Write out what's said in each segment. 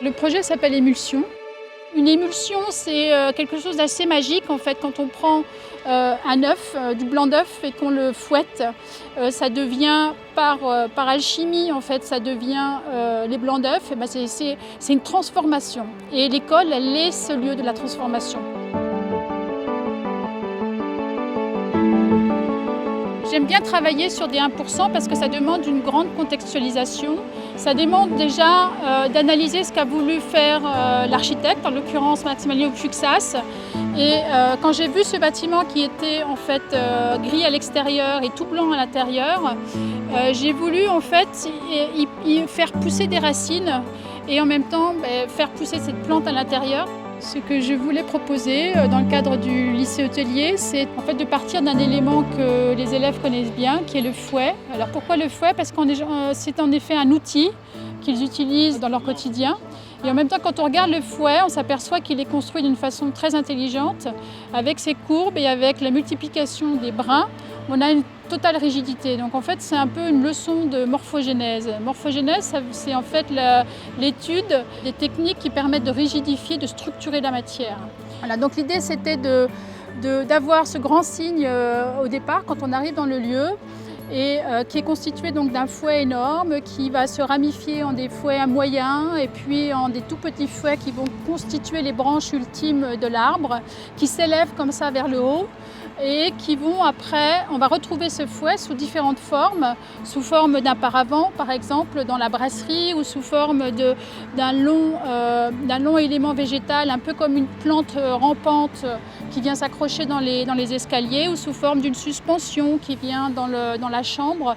Le projet s'appelle Émulsion. Une émulsion, c'est quelque chose d'assez magique en fait. Quand on prend un œuf, du blanc d'œuf et qu'on le fouette, ça devient par alchimie en fait, ça devient les blancs d'œuf. Et ben c'est une transformation. Et l'école, elle est ce lieu de la transformation. J'aime bien travailler sur des 1% parce que ça demande une grande contextualisation. Ça demande déjà d'analyser ce qu'a voulu faire l'architecte, en l'occurrence Maximilien Fuxas. Et quand j'ai vu ce bâtiment qui était en fait gris à l'extérieur et tout blanc à l'intérieur, j'ai voulu en fait y faire pousser des racines et en même temps faire pousser cette plante à l'intérieur. Ce que je voulais proposer dans le cadre du lycée hôtelier, c'est en fait de partir d'un élément que les élèves connaissent bien, qui est le fouet. Alors pourquoi le fouet? Parce que c'est en effet un outil qu'ils utilisent dans leur quotidien. Et en même temps, quand on regarde le fouet, on s'aperçoit qu'il est construit d'une façon très intelligente, avec ses courbes et avec la multiplication des brins. On a une totale rigidité. Donc en fait, c'est un peu une leçon de morphogénèse. Morphogénèse, c'est en fait l'étude des techniques qui permettent de rigidifier, de structurer la matière. Voilà, donc l'idée, c'était d'avoir ce grand signe au départ, quand on arrive dans le lieu, et qui est constitué donc d'un fouet énorme qui va se ramifier en des fouets moyens et puis en des tout petits fouets qui vont constituer les branches ultimes de l'arbre, qui s'élèvent comme ça vers le haut et qui vont après, on va retrouver ce fouet sous différentes formes, sous forme d'un paravent par exemple dans la brasserie ou sous forme d'un long élément végétal, un peu comme une plante rampante qui vient s'accrocher dans les escaliers, ou sous forme d'une suspension qui vient dans la chambre,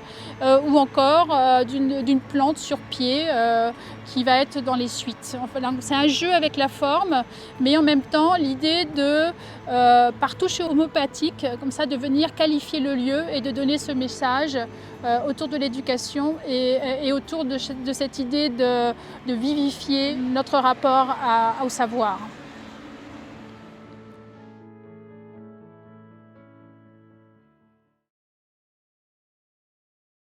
ou encore d'une plante sur pied qui va être dans les suites. Enfin, c'est un jeu avec la forme, mais en même temps l'idée de, par touche homopathique, comme ça, de venir qualifier le lieu et de donner ce message autour de l'éducation et autour de cette idée de vivifier notre rapport au savoir.